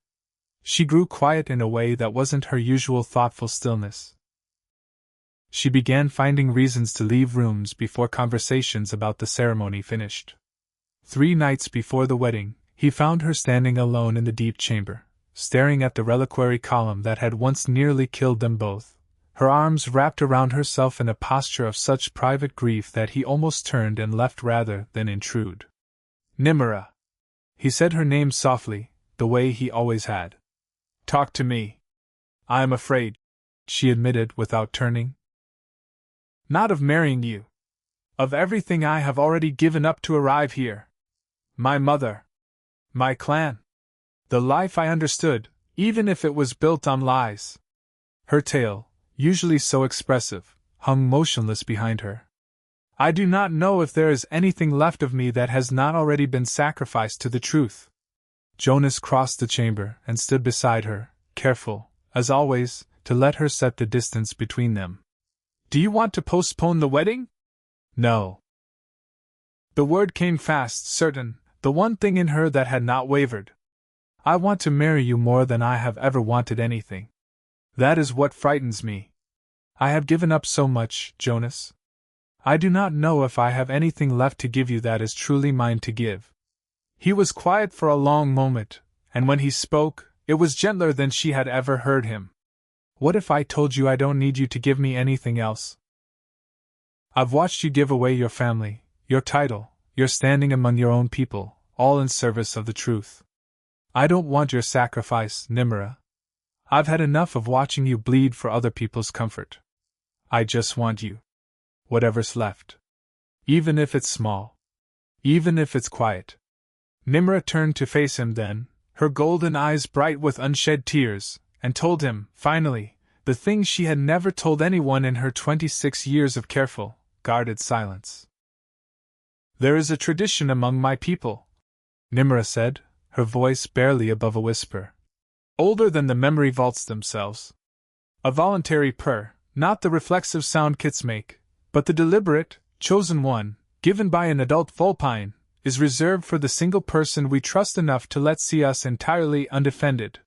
She grew quiet in a way that wasn't her usual thoughtful stillness. She began finding reasons to leave rooms before conversations about the ceremony finished. 3 nights before the wedding, he found her standing alone in the deep chamber, staring at the reliquary column that had once nearly killed them both, her arms wrapped around herself in a posture of such private grief that he almost turned and left rather than intrude. Nimara. He said her name softly, the way he always had. Talk to me. I am afraid, she admitted without turning. Not of marrying you. Of everything I have already given up to arrive here. My mother. My clan. The life I understood, even if it was built on lies. Her tail, usually so expressive, hung motionless behind her. I do not know if there is anything left of me that has not already been sacrificed to the truth. Jonas crossed the chamber and stood beside her, careful, as always, to let her set the distance between them. Do you want to postpone the wedding? No. The word came fast, certain, the one thing in her that had not wavered. I want to marry you more than I have ever wanted anything. That is what frightens me. I have given up so much, Jonas. I do not know if I have anything left to give you that is truly mine to give." He was quiet for a long moment, and when he spoke, it was gentler than she had ever heard him. "What if I told you I don't need you to give me anything else? I've watched you give away your family, your title, your standing among your own people, all in service of the truth. I don't want your sacrifice, Nimara. I've had enough of watching you bleed for other people's comfort. I just want you. Whatever's left. Even if it's small. Even if it's quiet." Nimara turned to face him then, her golden eyes bright with unshed tears, and told him, finally, the thing she had never told anyone in her 26 years of careful, guarded silence. "There is a tradition among my people," Nimara said, her voice barely above a whisper. "Older than the memory vaults themselves. A voluntary purr, not the reflexive sound kits make, but the deliberate, chosen one, given by an adult Vulpine, is reserved for the single person we trust enough to let see us entirely undefended.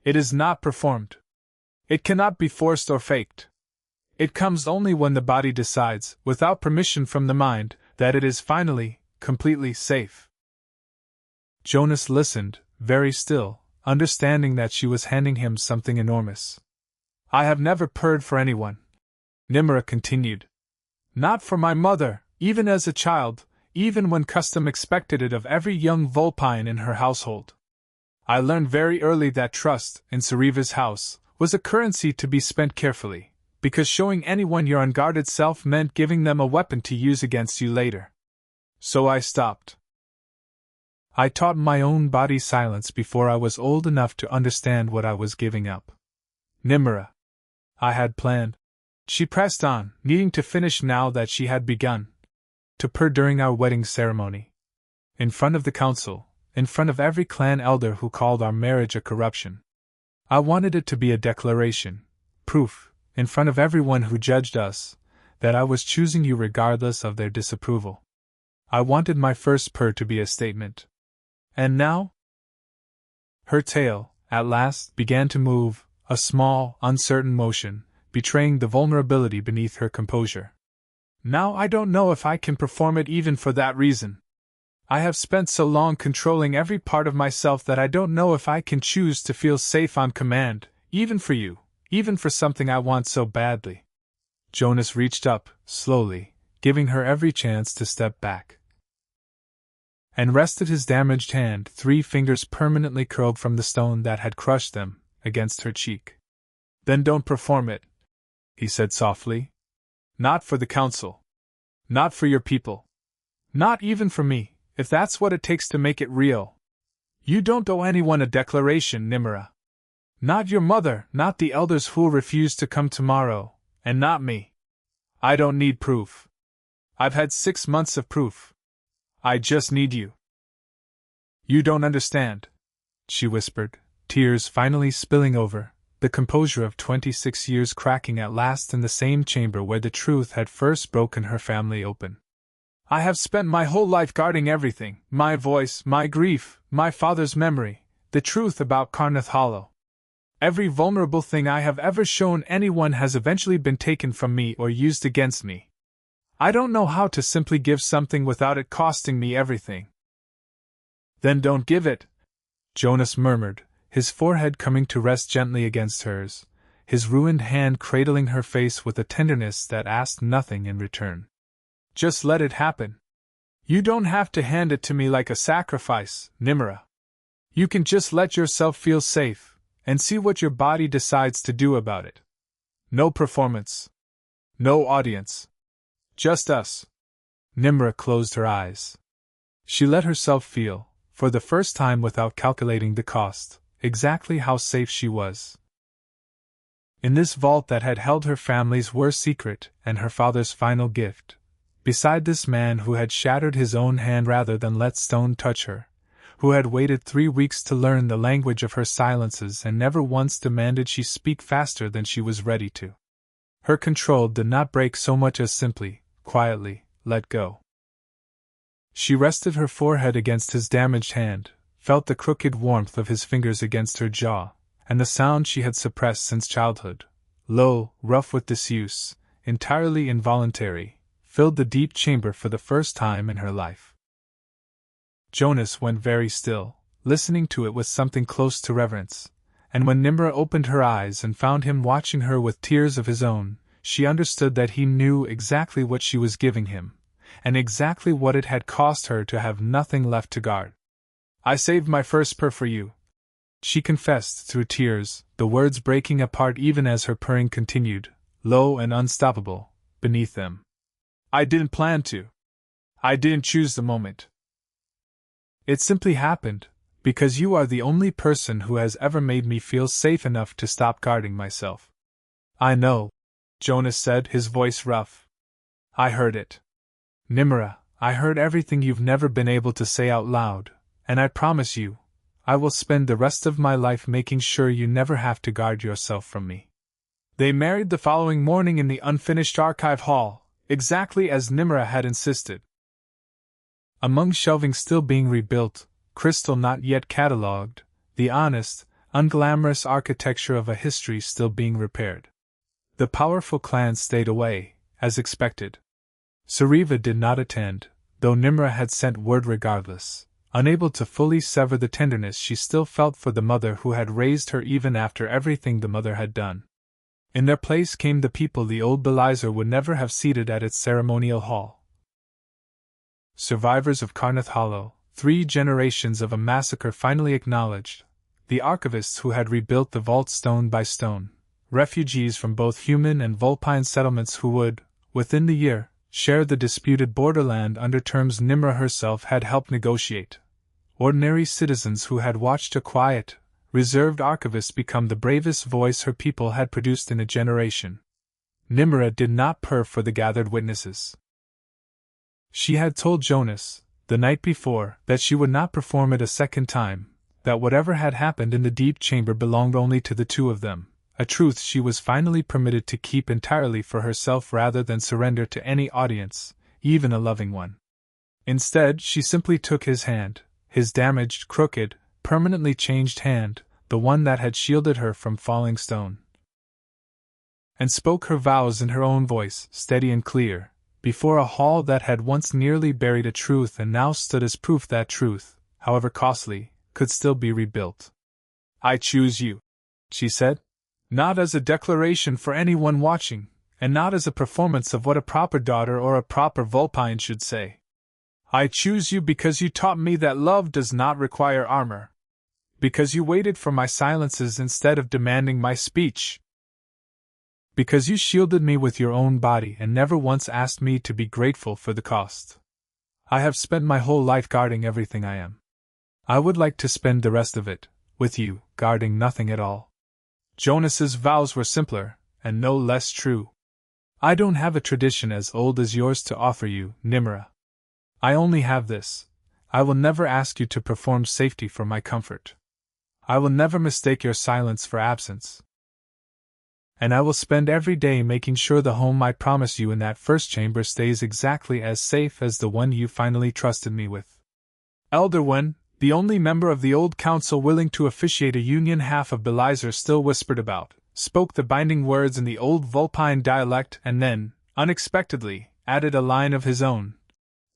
It is not performed. It cannot be forced or faked. It comes only when the body decides, without permission from the mind, that it is finally, completely safe." Jonas listened, very still, understanding that she was handing him something enormous. "I have never purred for anyone," Nimara continued. "Not for my mother, even as a child, even when custom expected it of every young Vulpine in her household. I learned very early that trust, in Sariva's house, was a currency to be spent carefully, because showing anyone your unguarded self meant giving them a weapon to use against you later. So I stopped. I taught my own body silence before I was old enough to understand what I was giving up. Nimara. I had planned." She pressed on, needing to finish now that she had begun. "To purr during our wedding ceremony. In front of the council, in front of every clan elder who called our marriage a corruption. I wanted it to be a declaration, proof, in front of everyone who judged us, that I was choosing you regardless of their disapproval. I wanted my first purr to be a statement. And now?" Her tail, at last, began to move, a small, uncertain motion, betraying the vulnerability beneath her composure. "Now I don't know if I can perform it even for that reason. I have spent so long controlling every part of myself that I don't know if I can choose to feel safe on command, even for you, even for something I want so badly." Jonas reached up, slowly, giving her every chance to step back, and rested his damaged hand, 3 fingers permanently curled from the stone that had crushed them, against her cheek. "Then don't perform it," he said softly. "Not for the council. Not for your people. Not even for me, if that's what it takes to make it real. You don't owe anyone a declaration, Nimara. Not your mother, not the elders who'll refuse to come tomorrow, and not me. I don't need proof. I've had 6 months of proof. I just need you." "You don't understand," she whispered, tears finally spilling over, the composure of 26 years cracking at last in the same chamber where the truth had first broken her family open. "I have spent my whole life guarding everything, my voice, my grief, my father's memory, the truth about Carnath Hollow. Every vulnerable thing I have ever shown anyone has eventually been taken from me or used against me. I don't know how to simply give something without it costing me everything." "Then don't give it," Jonas murmured, his forehead coming to rest gently against hers, his ruined hand cradling her face with a tenderness that asked nothing in return. "Just let it happen. You don't have to hand it to me like a sacrifice, Nimara. You can just let yourself feel safe, and see what your body decides to do about it. No performance. No audience. Just us." Nimara closed her eyes. She let herself feel, for the first time without calculating the cost, exactly how safe she was. In this vault that had held her family's worst secret and her father's final gift, beside this man who had shattered his own hand rather than let stone touch her, who had waited 3 weeks to learn the language of her silences and never once demanded she speak faster than she was ready to. Her control did not break so much as simply, quietly, let go. She rested her forehead against his damaged hand, felt the crooked warmth of his fingers against her jaw, and the sound she had suppressed since childhood, low, rough with disuse, entirely involuntary, filled the deep chamber for the first time in her life. Jonas went very still, listening to it with something close to reverence, and when Nimra opened her eyes and found him watching her with tears of his own, she understood that he knew exactly what she was giving him, and exactly what it had cost her to have nothing left to guard. "I saved my first purr for you," she confessed through tears, the words breaking apart even as her purring continued, low and unstoppable, beneath them. "I didn't plan to. I didn't choose the moment. It simply happened, because you are the only person who has ever made me feel safe enough to stop guarding myself." "I know," Jonas said, his voice rough. "I heard it. Nimara, I heard everything you've never been able to say out loud, and I promise you, I will spend the rest of my life making sure you never have to guard yourself from me." They married the following morning in the unfinished archive hall, exactly as Nimara had insisted. Among shelving still being rebuilt, crystal not yet catalogued, the honest, unglamorous architecture of a history still being repaired. The powerful clans stayed away, as expected. Sariva did not attend, though Nimra had sent word regardless, unable to fully sever the tenderness she still felt for the mother who had raised her even after everything the mother had done. In their place came the people the old Belisar would never have seated at its ceremonial hall. Survivors of Carnath Hollow, 3 generations of a massacre finally acknowledged, the archivists who had rebuilt the vault stone by stone, refugees from both human and Vulpine settlements who would, within the year, share the disputed borderland under terms Nimra herself had helped negotiate, ordinary citizens who had watched a quiet, reserved archivist become the bravest voice her people had produced in a generation. Nimra did not purr for the gathered witnesses. She had told Jonas, the night before, that she would not perform it a second time, that whatever had happened in the deep chamber belonged only to the two of them, a truth she was finally permitted to keep entirely for herself rather than surrender to any audience, even a loving one. Instead, she simply took his hand, his damaged, crooked, permanently changed hand, the one that had shielded her from falling stone, and spoke her vows in her own voice, steady and clear, before a hall that had once nearly buried a truth and now stood as proof that truth, however costly, could still be rebuilt. "I choose you," she said, "not as a declaration for anyone watching, and not as a performance of what a proper daughter or a proper Vulpine should say. I choose you because you taught me that love does not require armor. Because you waited for my silences instead of demanding my speech. Because you shielded me with your own body and never once asked me to be grateful for the cost. I have spent my whole life guarding everything I am. I would like to spend the rest of it, with you, guarding nothing at all." Jonas's vows were simpler, and no less true. "I don't have a tradition as old as yours to offer you, Nimra. I only have this: I will never ask you to perform safety for my comfort. I will never mistake your silence for absence. And I will spend every day making sure the home I promise you in that first chamber stays exactly as safe as the one you finally trusted me with." Elderwin, the only member of the old council willing to officiate a union half of Belisar still whispered about, spoke the binding words in the old Vulpine dialect and then, unexpectedly, added a line of his own.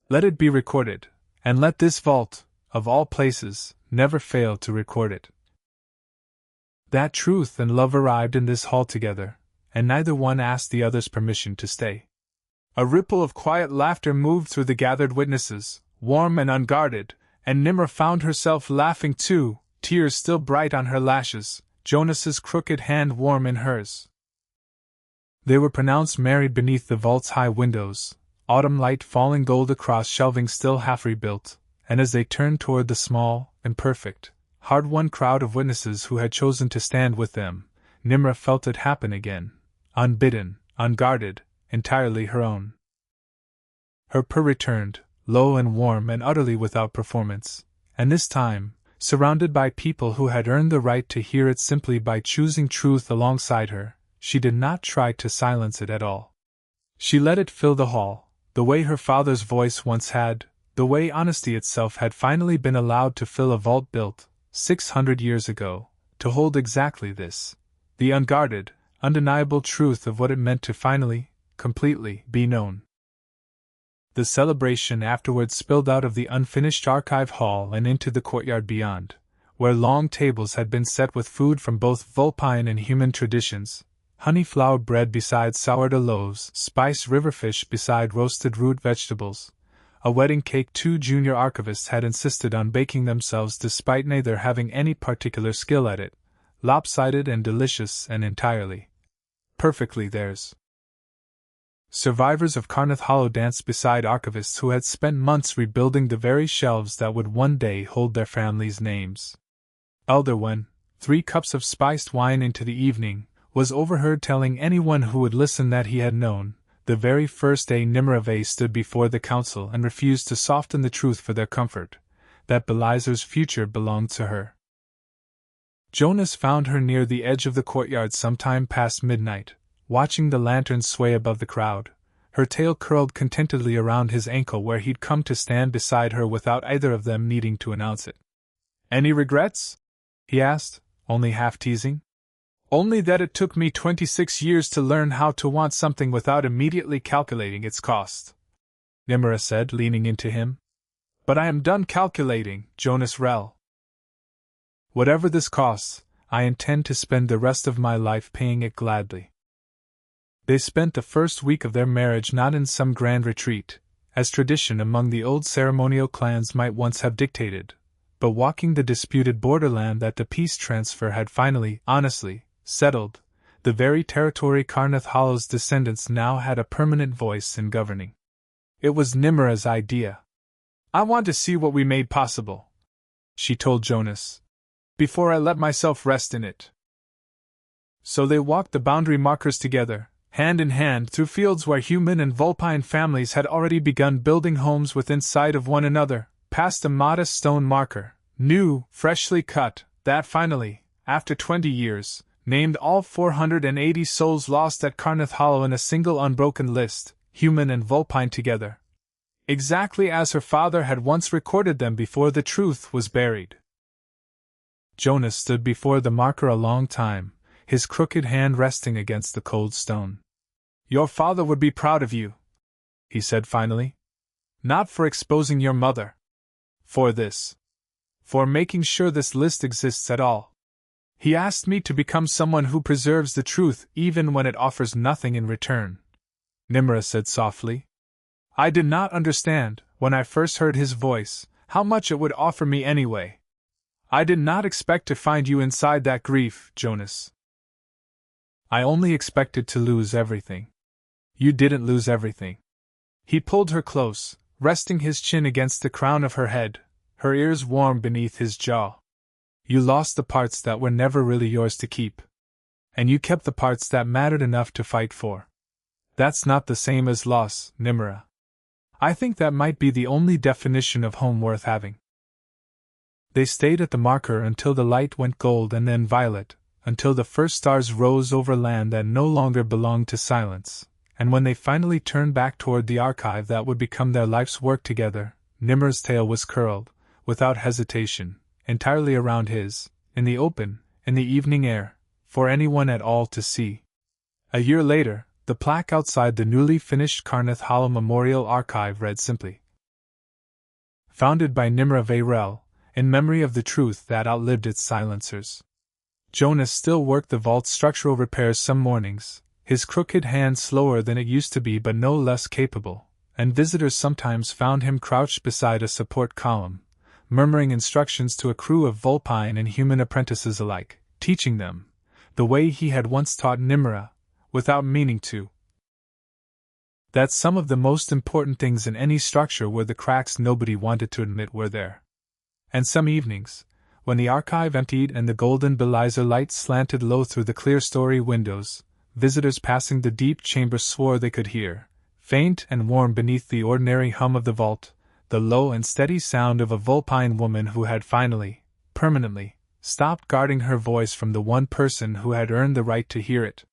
"Let it be recorded, and let this vault, of all places, never fail to record it." That truth and love arrived in this hall together, and neither one asked the other's permission to stay. A ripple of quiet laughter moved through the gathered witnesses, warm and unguarded, and Nimra found herself laughing too, tears still bright on her lashes, Jonas's crooked hand warm in hers. They were pronounced married beneath the vault's high windows, autumn light falling gold across shelving still half rebuilt, and as they turned toward the small, imperfect, hard-won crowd of witnesses who had chosen to stand with them, Nimra felt it happen again, unbidden, unguarded, entirely her own. Her purr returned, low and warm and utterly without performance, and this time, surrounded by people who had earned the right to hear it simply by choosing truth alongside her, she did not try to silence it at all. She let it fill the hall, the way her father's voice once had, The way honesty itself had finally been allowed to fill a vault built, 600 years ago, to hold exactly this, the unguarded, undeniable truth of what it meant to finally, completely, be known. The celebration afterwards spilled out of the unfinished archive hall and into the courtyard beyond, where long tables had been set with food from both Vulpine and human traditions, honey-flour bread beside sourdough loaves, spiced riverfish beside roasted root vegetables, a wedding cake 2 junior archivists had insisted on baking themselves despite neither having any particular skill at it, lopsided and delicious and entirely, perfectly theirs. Survivors of Carnath Hollow danced beside archivists who had spent months rebuilding the very shelves that would one day hold their families' names. Elder Wen, 3 cups of spiced wine into the evening, was overheard telling anyone who would listen that he had known, the very first day Nimara Vey stood before the council and refused to soften the truth for their comfort, that Belisar's future belonged to her. Jonas found her near the edge of the courtyard sometime past midnight, watching the lanterns sway above the crowd, her tail curled contentedly around his ankle where he'd come to stand beside her without either of them needing to announce it. "Any regrets?" he asked, only half teasing. "Only that it took me 26 years to learn how to want something without immediately calculating its cost," Nimara said, leaning into him. "But I am done calculating, Jonas Rell. Whatever this costs, I intend to spend the rest of my life paying it gladly." They spent the first week of their marriage not in some grand retreat, as tradition among the old ceremonial clans might once have dictated, but walking the disputed borderland that the peace transfer had finally, honestly, settled, the very territory Carnath Hollow's descendants now had a permanent voice in governing. It was Nimara's idea. "I want to see what we made possible," she told Jonas, "before I let myself rest in it." So they walked the boundary markers together, hand in hand through fields where human and Vulpine families had already begun building homes within sight of one another, past a modest stone marker, new, freshly cut, that finally, after 20 years, named all 480 souls lost at Carnath Hollow in a single unbroken list, human and Vulpine together. Exactly as her father had once recorded them before the truth was buried. Jonas stood before the marker a long time, his crooked hand resting against the cold stone. "Your father would be proud of you," he said finally. "Not for exposing your mother. For this. For making sure this list exists at all. He asked me to become someone who preserves the truth even when it offers nothing in return," Nimara said softly. "I did not understand, when I first heard his voice, how much it would offer me anyway. I did not expect to find you inside that grief, Jonas. I only expected to lose everything. You didn't lose everything." He pulled her close, resting his chin against the crown of her head, her ears warm beneath his jaw. "You lost the parts that were never really yours to keep. And you kept the parts that mattered enough to fight for. That's not the same as loss, Nimara. I think that might be the only definition of home worth having." They stayed at the marker until the light went gold and then violet, until the first stars rose over land that no longer belonged to silence, and when they finally turned back toward the archive that would become their life's work together, Nimara's tail was curled, without hesitation, entirely around his, in the open, in the evening air, for anyone at all to see. A year later, the plaque outside the newly finished Carnath Hollow Memorial Archive read simply, "Founded by Nimara Vey Rell, in memory of the truth that outlived its silencers." Jonas still worked the vault's structural repairs some mornings, his crooked hand slower than it used to be but no less capable, and visitors sometimes found him crouched beside a support column, murmuring instructions to a crew of Vulpine and human apprentices alike, teaching them, the way he had once taught Nimara, without meaning to, that some of the most important things in any structure were the cracks nobody wanted to admit were there. And some evenings, when the archive emptied and the golden Belisar light slanted low through the clear story windows, visitors passing the deep chamber swore they could hear, faint and warm beneath the ordinary hum of the vault, the low and steady sound of a Vulpine woman who had finally, permanently, stopped guarding her voice from the one person who had earned the right to hear it.